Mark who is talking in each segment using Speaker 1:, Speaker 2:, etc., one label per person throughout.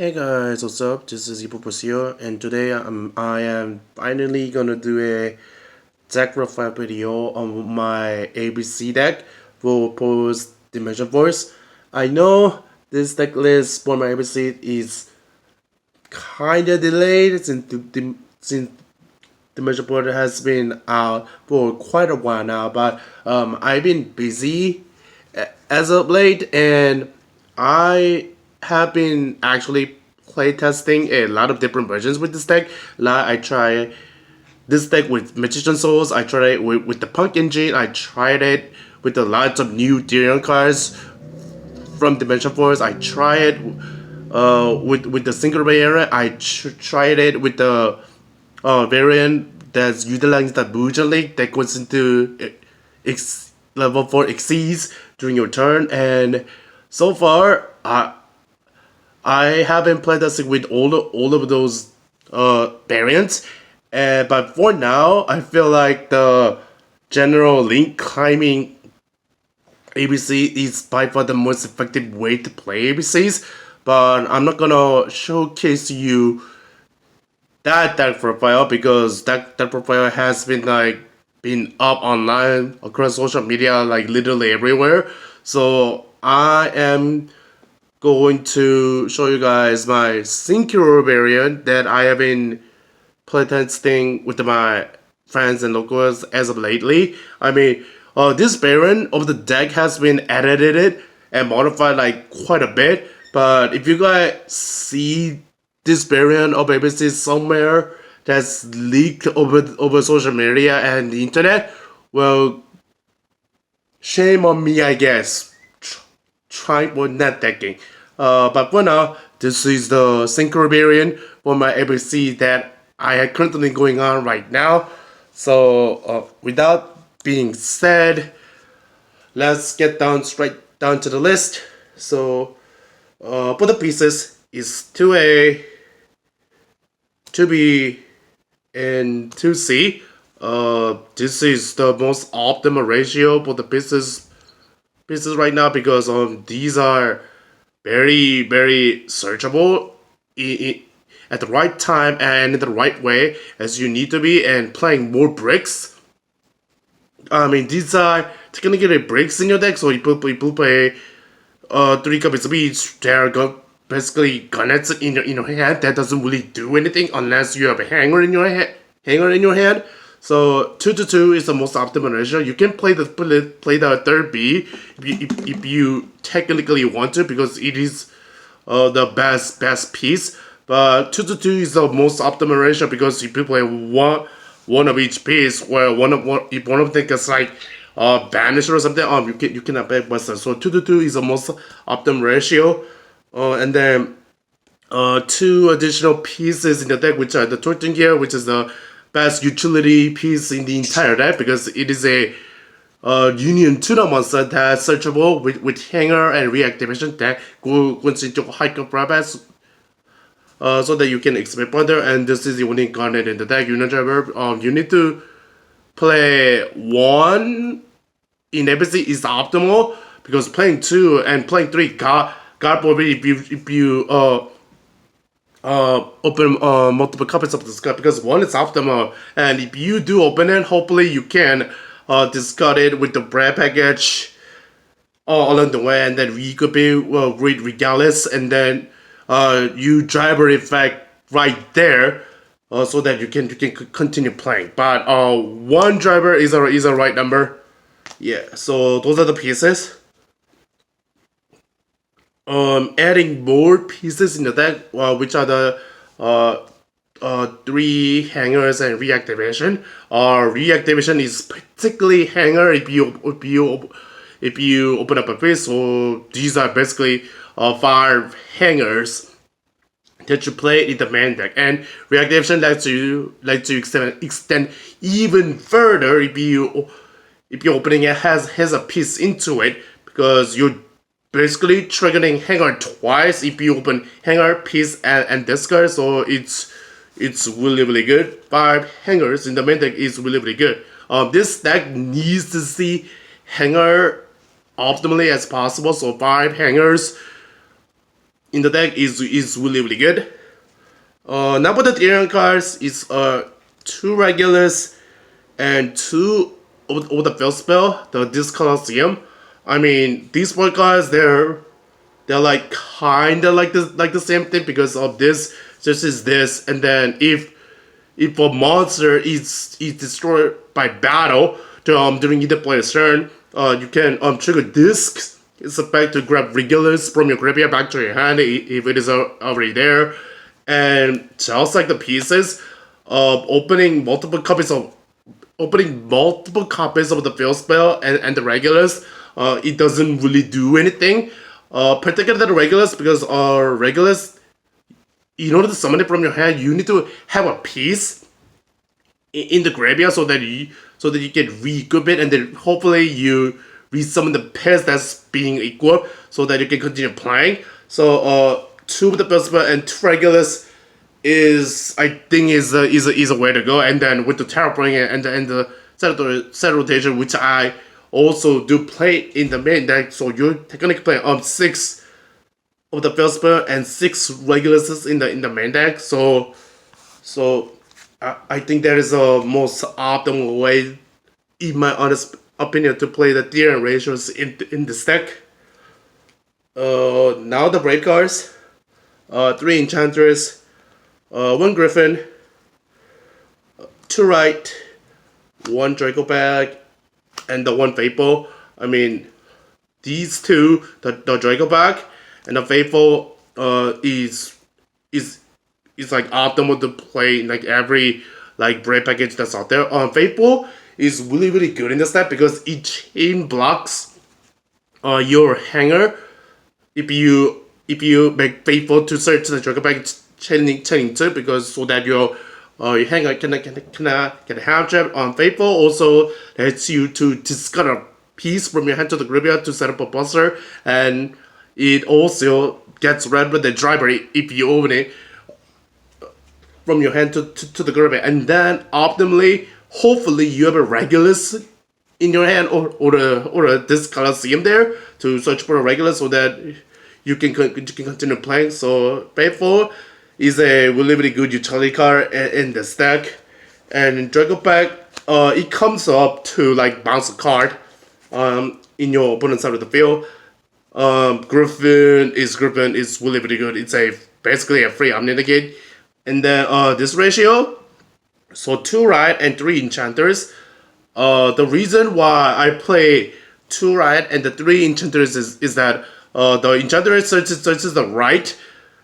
Speaker 1: Hey guys, what's up? This is Ipopos here, and today I am finally gonna do a deck profile video on my ABC deck for Post Dimension Force. I know this deck list for my ABC is kinda delayed since Dimension Force has been out for quite a while now, but I've been busy as of late, and I have been actually playtesting a lot of different versions with this deck. Like I try this deck with Magician Souls, I tried it with the Punk Engine, I tried it with a lot of new Darion cards from Dimension Force, I tried it with the single variant, I tried it with the variant that's utilizing the Boujan Link that goes into level 4 exceeds during your turn, and so far I haven't played this with all of those variants, but for now I feel like the general link climbing ABC is by far the most effective way to play ABCs, but I'm not gonna showcase you that profile because that profile has been up online across social media like literally everywhere. So I am going to show you guys my Synchro variant that I have been playtesting with my friends and locals as of lately. I mean, this variant of the deck has been edited and modified like quite a bit, but if you guys see this variant of ABC somewhere that's leaked over social media and the internet, well, shame on me, I guess. Try for net decking. But for now, this is the Synchro variant for my ABC that I have currently going on right now. So without being said, let's get straight down to the list. So for the pieces is 2A, 2B, and 2C. This is the most optimal ratio for the pieces right now because these are very searchable at the right time and in the right way as you need to be, and playing more bricks. I mean, these are technically bricks in your deck, so if you play 3 copies of each, they're basically gunnets in your hand. That doesn't really do anything unless you have a hanger in your hand. So 2-2 is the most optimal ratio. You can play the third B if you technically want to, because it is the best piece. But 2-2 is the most optimal ratio because if you play one of each piece, where if one of them gets like banished or something, you can back buster. So 2-2 is the most optimal ratio. And then 2 additional pieces in the deck, which are the Tortune here, which is the best utility piece in the entire deck because it is a Union Tuna monster that's searchable with Hangar and Reactivation that goes into Halq Brabas, so that you can expand further. And this is the only card in the deck. Union Driver. You need to play 1 in ABC is optimal because playing 2 and playing 3 God forbid if you open multiple copies of this card, because 1 is optimal, and if you do open it, hopefully you can discard it with the bread package along the way, and then we could be read Regulus, and then you driver effect right there, so that you can continue playing. But 1 driver is a right number. Yeah, so those are the pieces. Adding more pieces in the deck, which are the 3 hangers and reactivation. Reactivation is particularly hanger if you open up a piece. So these are basically 5 hangers that you play in the main deck, and reactivation lets you extend even further if your opening it has a piece into it, because you're basically triggering Hangar twice if you open Hangar, piece, and discard. So it's really good. 5 hangers in the main deck is really good. This deck needs to see Hangar optimally as possible. So 5 hangers in the deck is really good. Now for the Tyrion cards is 2 Regulus and 2 of the field spell, the Discolossum. I mean, these 4 cards they're like kinda like the same thing because of this. Just is this, and then if a monster is destroyed by battle during either player's turn, you can trigger disc. It's effect to grab Regulus from your graveyard back to your hand if it is already there, and just like the pieces, opening multiple copies of the field spell and the Regulus, it doesn't really do anything. Particularly the Regulus, because Regulus, in order to summon it from your hand, you need to have a piece in the graveyard so that you can recoup it, and then hopefully you resummon the pairs that's being equal so that you can continue playing. So 2 with the field spell and 2 Regulus is, I think, is a way to go. And then with the Terraforming and the set rotation, which I also do play in the main deck, so you're technically playing 6 of the field spell and 6 Reguluses in the main deck. So I think that is a most optimal way, in my honest opinion, to play the Tyrion ratios in this deck. Now the break cards. 3 Enchantress, 1 Gryphon, 2 Rite, 1 Dracoback, and the 1 Fateful. I mean, these 2, the Dracoback and the Fateful, is like optimal to play in like every like break package that's out there. Fateful is really good in this deck because it chain blocks your Hangar. If you make Fateful to search the Dracoback Chengying too, because so that your Hangar can have trap on Fateful. Also lets you to discard a piece from your hand to the graveyard to set up a monster, and it also gets red with the driver if you open it from your hand to the graveyard. And then optimally, hopefully you have a Regulus in your hand or a Discolossum there to search for a Regulus so that you can continue playing. So Fateful is a really good utility card in this deck. And Dracoback, it comes up to like bounce a card in your opponent's side of the field. Gryphon is really good. It's basically a free Omni-Negate. And then this ratio, so 2 Rite and 3 Enchanters. The reason why I play 2 Rite and the 3 Enchanters is that the Enchantress searches the Rite,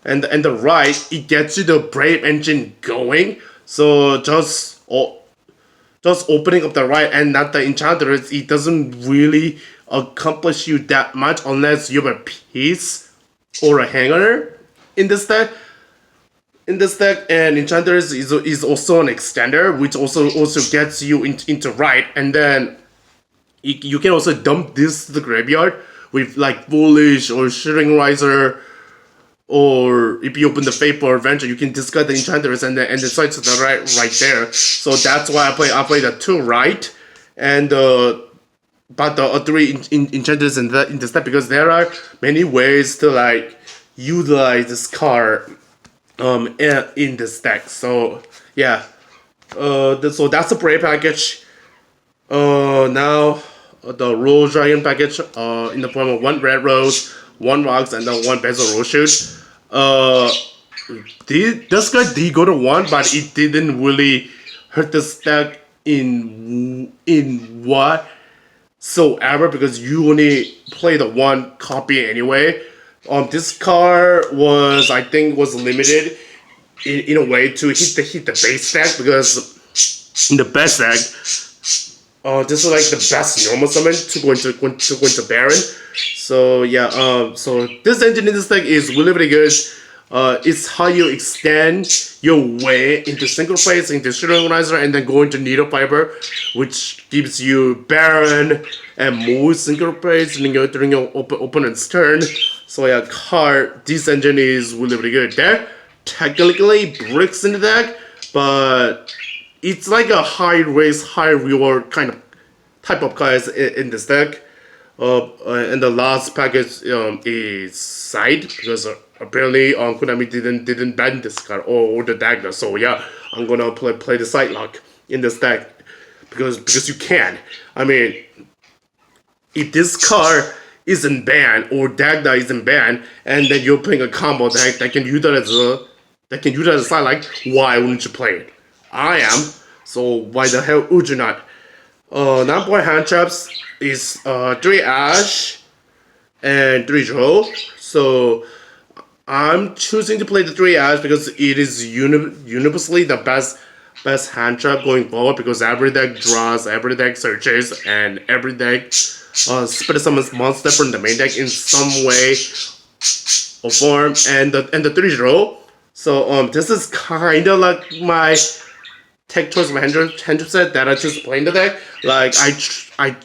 Speaker 1: and the Rite, it gets you the Brave engine going. So just opening up the Rite and not the Enchantress, it doesn't really accomplish you that much unless you have a piece or a Hangar in this deck. And Enchantress is also an extender, which also gets you into Rite, and then you can also dump this to the graveyard with like Foolish or Shooting Riser, or if you open the Fateful Adventure, you can discard the Enchantress and then decide to the right there. So that's why I play the 2 Rite and but the 3 Enchantress in this deck, because there are many ways to like utilize this card in this deck. So yeah, so that's the Brave package. Now the Rose Dragon package in the form of 1 Red Rose, 1 Rocks, and then 1 Basal Rose Shoot. This guy did go to 1, but it didn't really hurt this deck in whatsoever, because you only play the 1 copy anyway. This card was, I think, limited in a way to hit the base deck, because in the best deck, this is like the best normal summon to go into Baronne. So yeah, so this engine in this deck is really good. It's how you extend your way into single phase, into Shooting Organizer, and then go into Needle Fiber, which gives you Baronne and more single phase during your opponent's turn. So yeah, this engine is really good. There technically bricks in the deck, but it's like a high risk, high reward kind of type of cards in this deck. And the last package is Scythe, because apparently Konami didn't ban this card or the Dagda. So yeah, I'm gonna play the Scythe lock in this deck because you can. I mean, if this card isn't banned or Dagda isn't banned, and then you're playing a combo deck that can use that as a Scythe lock, why wouldn't you play it? I am. So why the hell would you not? 9-point hand traps is 3 Ash and 3 Droll. So I'm choosing to play the 3 Ash because it is universally the best hand trap going forward, because every deck draws, every deck searches, and every deck spirit summons monster from the main deck in some way or form, and the 3 Droll. So this is kind of like my tech choice of my hand set that I just play in the deck. Like I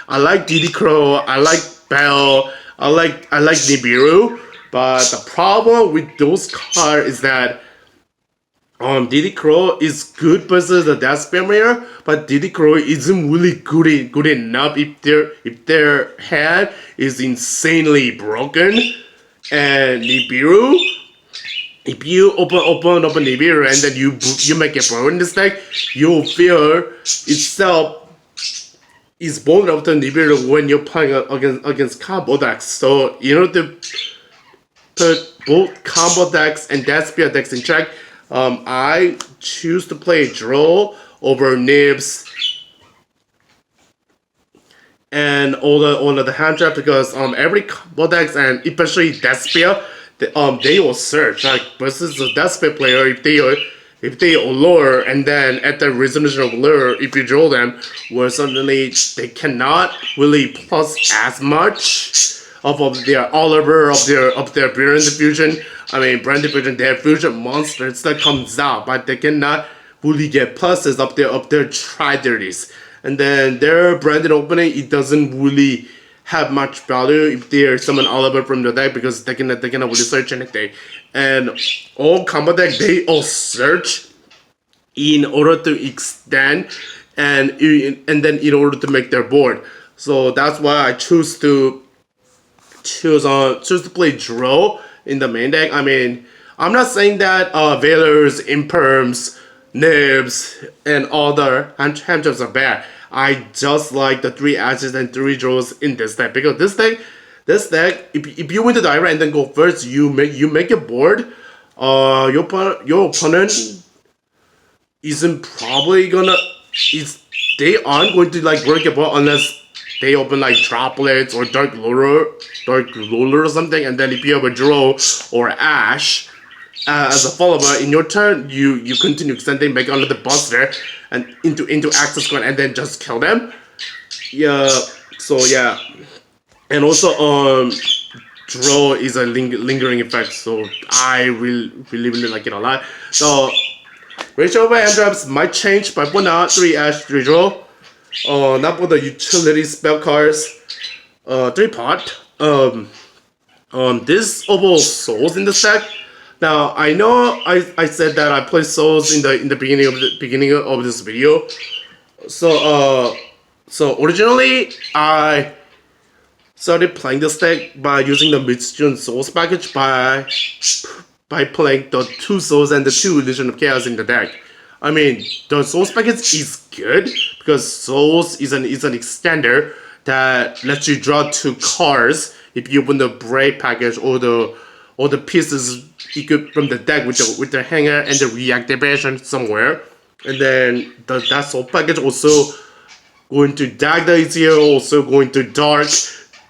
Speaker 1: like Diddy Crow, I like Bell, I like Nibiru, but the problem with those cards is that Diddy Crow is good versus the Death Mirror, but Diddy Crow isn't really good enough if their hand is insanely broken. And Nibiru, if you open Nibiru and then you make a burn in this deck, your fear itself is vulnerable to Nibiru when you're playing against combo decks. So in order to put both combo decks and Death Spear decks in check, I choose to play Droll over Nibs and all of the hand trap, because every combo decks and especially Death Spear, they will search like versus the Death Spear player. If they allure and then at the resolution of allure, if you draw them, where suddenly they cannot really plus as much of their Oliver of their Brand Diffusion. I mean Brand Diffusion, their fusion monsters that comes out, but they cannot really get pluses of their Tri-30s. And then their branded opening, it doesn't really have much value if they summon Oliver from the deck, because they cannot really search anything. And all combo deck, they all search in order to extend and then in order to make their board. So that's why I choose to play Droll in the main deck. I mean, I'm not saying that Veilers, Imperms, Nibs, and all the hand traps are bad. I just like the 3 Ashes and 3 Drolls in this deck, because this deck, if you win the direct and then go first, you make a board. Your opponent isn't probably gonna they aren't going to like break a board unless they open like Droplets or Dark Roller or something. And then if you have a Droll or Ash as a follower in your turn, you continue extending, make another buster and into Acesscode and then just kill them. Yeah. So yeah, and also Droll is a lingering effect, so I really like it a lot. So ratio of hand traps might change, but for now, 3 Ash, 3 Droll. Not for the utility spell cards. 3 pot. This overall Souls in the deck. Now I know I said that I play Souls in the beginning of this video. So originally I started playing this deck by using the Mid-June Souls package by playing the 2 Souls and the 2 Illusion of Chaos in the deck. I mean, the Souls package is good because Souls is an extender that lets you draw 2 cards if you open the Brave package or the pieces equipped from the deck with the Hangar and the Reactivation somewhere. And then that Soul package also going to Dagda is here, also going to Dark,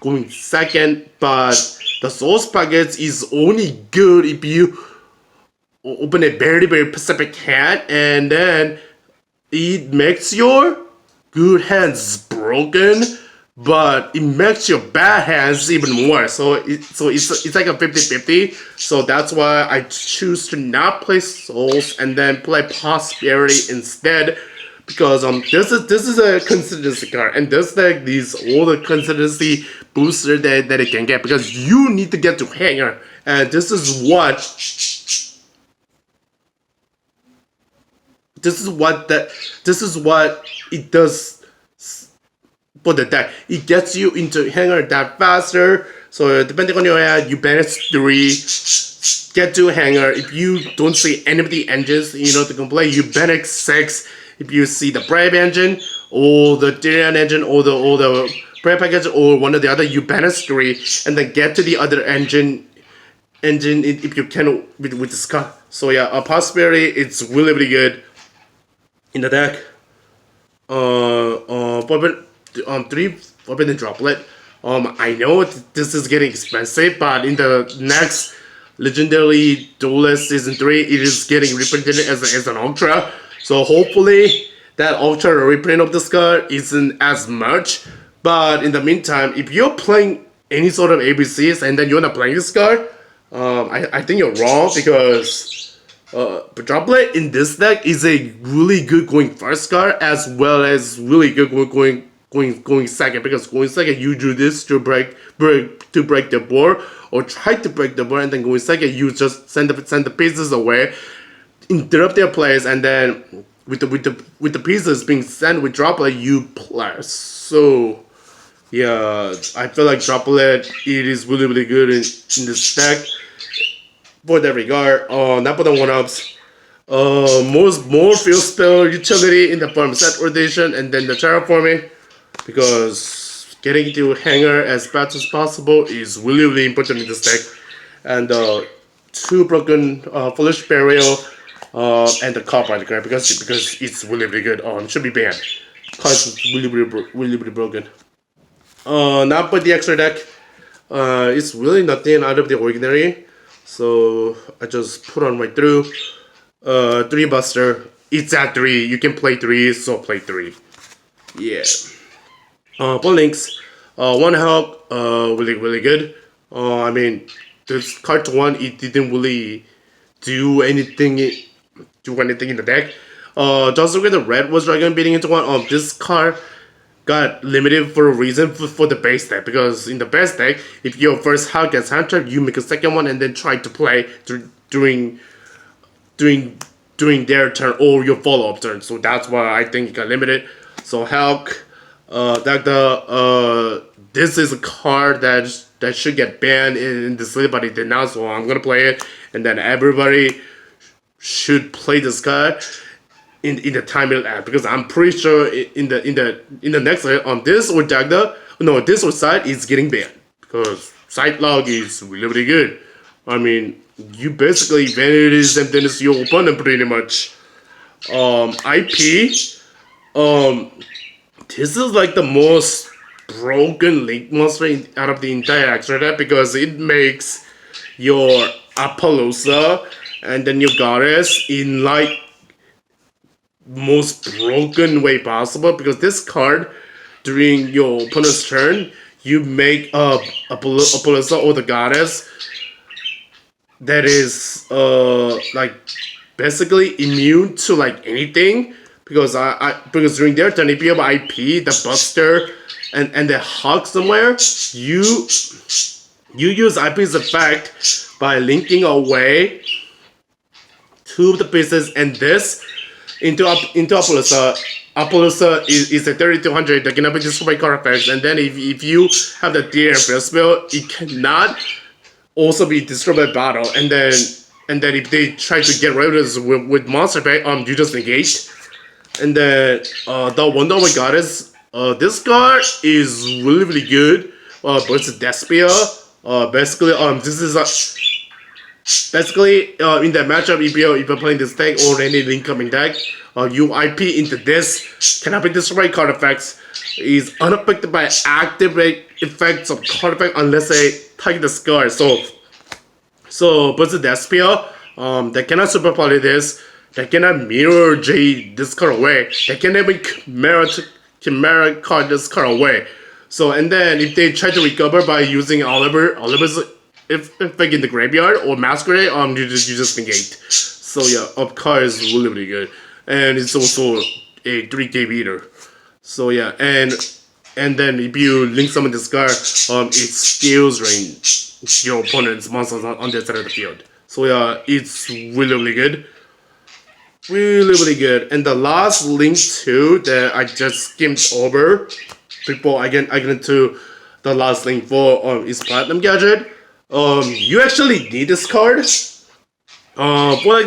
Speaker 1: going second, but the Souls package is only good if you open a very specific hand, and then it makes your good hands broken, but it makes your bad hands even more. So it's like a 50-50. So that's why I choose to not play Souls and then play Prosperity instead. Because this is a consistency card, and this deck needs all the consistency booster that it can get, because you need to get to Hangar, and this is what it does for the deck. It gets you into Hangar that faster. So depending on your ad, you banish 3, get to Hangar. If you don't see any of the engines to complete, you banish 6. If you see the Brave engine or the Tyrion engine or the Brave package or one or the other, you banish 3 and then get to the other engine if you can with the Scythe. So yeah, a possibility, it's really good in the deck. Weapon 3 weapon and droplet. I know this is getting expensive, but in the next Legendary Duelist Season 3, it is getting reprinted as an Ultra. So hopefully that Ultra reprint of this card isn't as much. But in the meantime, if you're playing any sort of ABCs and then you're not playing this card, I think you're wrong, because Droplet in this deck is a really good going first card as well as really good going second, because going second you do this to break the board or try to break the board, and then going second you just send the pieces away, interrupt their plays, and then with the pieces being sent with Droplet you play. So yeah, I feel like Droplet, it is really good in this deck for that regard. Not for the 1-ups. More field spell utility in the farm set rotation, and then the terraforming, because getting to Hangar as fast as possible is really important in this deck. And 2 broken Foolish Burial and the Copper card, because it's really good. Should be banned. Card's really broken. Not for the extra deck. It's really nothing out of the ordinary. So I just put on right through. 3 Buster. It's at 3. You can play 3, so play 3. Yeah. For links, 1 Halq, really good. I mean, this card to 1, it didn't really do anything in the deck. Just with the red was dragon beating into 1. This card got limited for a reason for the base deck, because in the base deck, if your first Halq gets hand trapped, you make a second one and then try to play during their turn or your follow-up turn. So that's why I think it got limited. So Halq, Dagda, this is a card that should get banned in this league, but it did not, so I'm gonna play it, and then everybody should play this card in the time it'll add, because I'm pretty sure in the next this or Dagda, no, this or Scythe is getting banned, because Scythe log is really good. I mean, you basically vanity sentence your opponent pretty much. IP, this is like the most broken link monster out of the entire extra deck, because it makes your Apollousa and then your Goddess in like most broken way possible, because this card during your opponent's turn, you make Apollousa or the Goddess that is like basically immune to like anything, because because during their turn, if you have IP, the Buster and the Halq somewhere, you use IP's effect by linking away 2 of the pieces and this into Apollousa. Apollousa is a 3200 that cannot be destroyed by card effects, and then if you have the deer field spell, it cannot also be destroyed by battle, and then if they try to get rid of this with monster pack, you just negate. And then the Underworld Goddess, this card is really good. But it's a Despia. Basically this is in that matchup, if you're playing this deck or any incoming deck, you IP into this, cannot be destroyed card effects, is unaffected by active effects of card effect unless they target the scar. So but the Despia, they cannot super poly this, they cannot mirror this card away, they can even chimera card this card away. So and then if they try to recover by using Oliver's effect in the graveyard or Masquerade, you just negate. So yeah, card is really good, and it's also a 3k beater. So yeah, and then if you link summon this card, it steals range your opponent's monsters on their side of the field. So yeah, it's really good. Really good. And the last link too that I just skimmed over before I get into the last link for is Platinum Gadget. You actually need this card. For like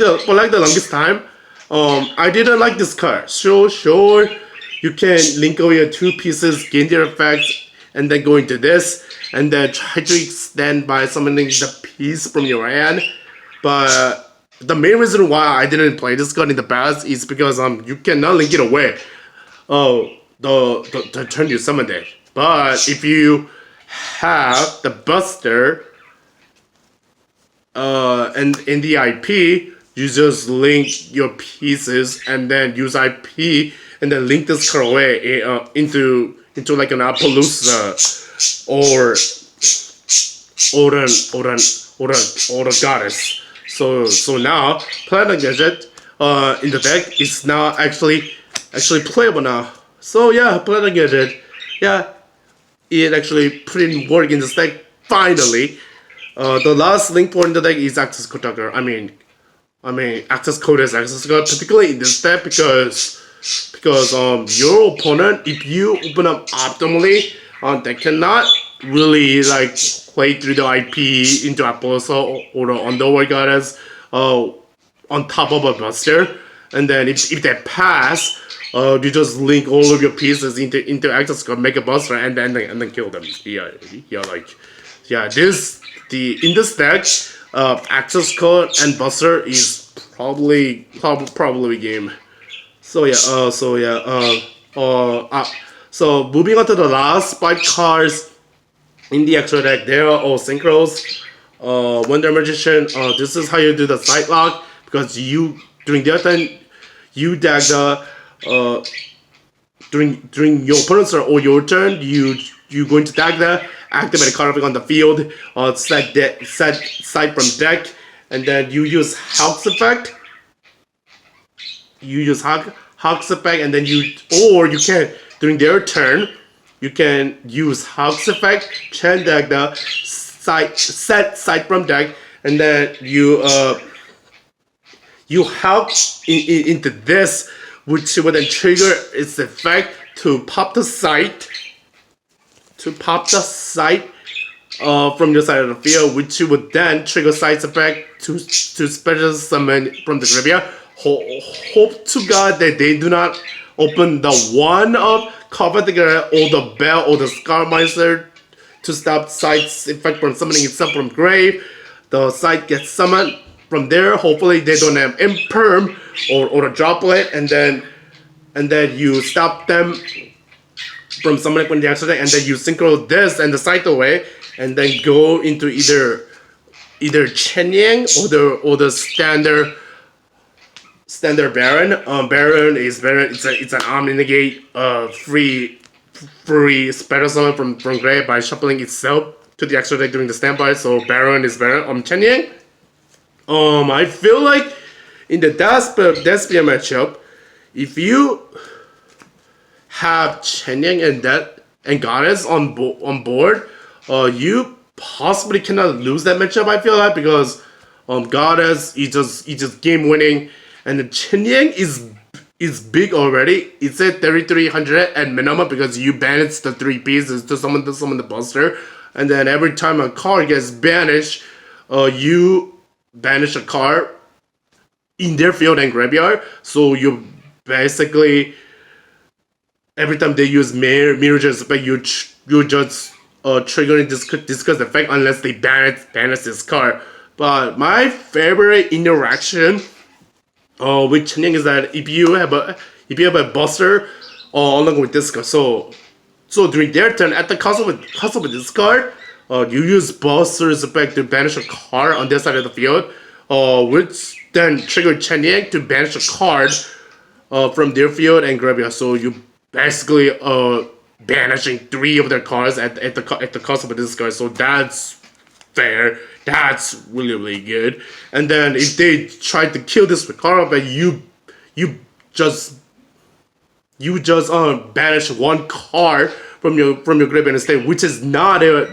Speaker 1: the longest time, I didn't like this card. Sure, you can link over your 2 pieces, gain their effects, and then go into this, and then try to extend by summoning the piece from your hand. But the main reason why I didn't play this card in the past is because you cannot link it away. The turn you summon it. But if you have the Buster, and in the IP, you just link your pieces and then use IP and then link this card away into like an Apollousa or the Goddess. So now Platinum Gadget in the deck is now actually playable now. So yeah, Platinum Gadget, yeah, it actually put in work in this deck finally. The last link point in the deck is Acesscode. I mean, Acesscode is Acesscode, particularly in this deck because your opponent, if you open up optimally, they cannot really like play through the IP into Apollousa or the Underworld Goddess on top of a Buster, and then if they pass, you just link all of your pieces into Acesscode, make a Buster, and then kill them. In this deck, Acesscode and Buster is probably game. So moving on to the last 5 cards in the extra deck, they are all synchros. Wonder Magician, this is how you do the side lock, because during their turn, you Dagda, during your opponent's turn or your turn, you go into Dagda, activate a card effect on the field, set side from deck, and then you use Halq's effect. Halq's effect, and then you can, during their turn, you can use Halq's effect, Chen Dagda, set side from deck, and then you Halq into this, which would then trigger its effect to pop the Scythe. From your side of the field, which would then trigger Scythe's effect to special summon from the graveyard. Hope to God that they do not open the one of Cover the Graveyard or the Bell or the Scarmeister to stop Scythe's effect from summoning itself from grave. The Scythe gets summoned from there. Hopefully they don't have Imperm or a Droplet, and then you stop them from summoning from the extra deck, and then you synchro this and the Scythe away, and then go into either Chengying or the standard Baronne. Baronne is better. It's an Omni Negate free special summon from grave by shuffling itself to the extra deck during the standby. So Baronne is better. Chengying. I feel like in the Despia matchup, if you have Chengying and Goddess on board, you possibly cannot lose that matchup. I feel like, because Goddess is just game winning, and the Chengying is big already. It's at 3300 at minimum because you banish the 3 pieces to summon the Buster, and then every time a card gets banished, you banish a card in their field and graveyard. So you basically, every time they use Mirror's effect, you just triggering discuss effect unless they banish this card. But my favorite interaction with Chengying is that if you have a Buster along with this card, so during their turn, at the cost of this card, you use Buster's effect to banish a card on their side of the field, which then trigger Chengying to banish a card from their field and graveyard. So you basically banishing 3 of their cards at the cost of this card. So that's fair. That's really good. And then if they try to kill this with card, but you just banish 1 card from your graveyard instead, which is not a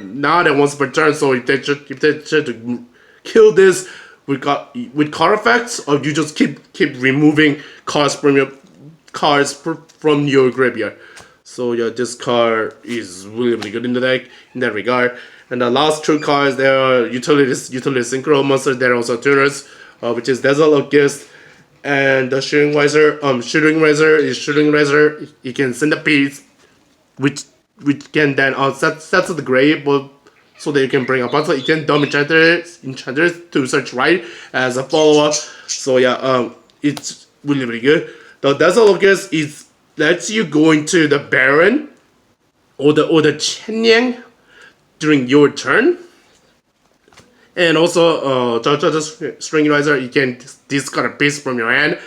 Speaker 1: once per turn. So if they try to kill this with card effects, or you just keep removing cards from your graveyard. So yeah, this card is really good in the deck in that regard. And the last two cards, there are utility synchro monsters. There are also tuners, which is Desert Locusts and the Shooting Razor. Shooting Razor. You can send a piece, which can then set to the grave, but so that you can bring a bunch. You can dump Enchantress to search Rite as a follow up. So yeah, it's really good. The Desert Locust is lets you go into the Baronne or the Chengying during your turn. And also, the String Riser, you can discard a piece from your hand.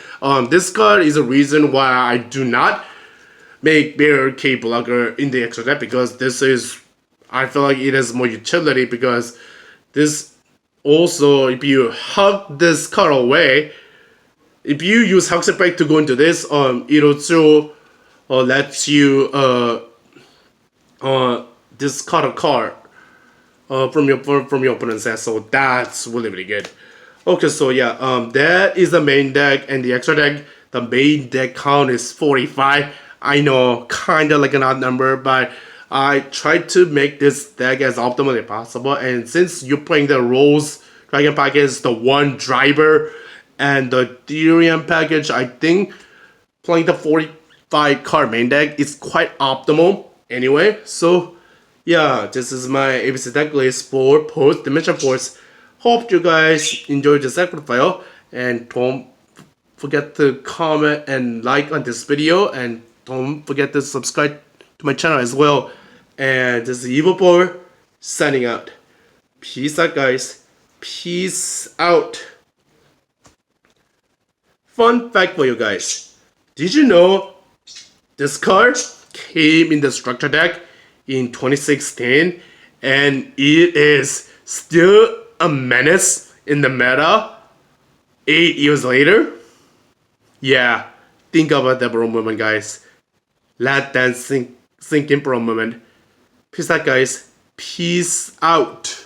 Speaker 1: This card is a reason why I do not make Bear K Blocker in the extra deck, because this is, I feel like it has more utility, because this also, if you hug this card away, if you use Halq to go into this, it also lets you discard a card from your opponent's hand, so that's really good. Okay, so yeah, that is the main deck, and the extra deck, the main deck count is 45. I know, kinda like an odd number, but I tried to make this deck as optimally possible, and since you're playing the Rose Dragon package, the one driver, and the Ethereum package, I think playing the 45 card main deck is quite optimal anyway. So yeah, this is my ABC deck list for Post Dimension Force. Hope you guys enjoyed this deck file, and don't forget to comment and like on this video, and don't forget to subscribe to my channel as well. And this is Evil Boy signing out. Peace out, guys. Peace out. Fun fact for you guys. Did you know this card came in the structure deck in 2016, and it is still a menace in the meta 8 years later? Yeah, think about that for a moment, guys. Let that sink in for a moment. Peace out, guys. Peace out.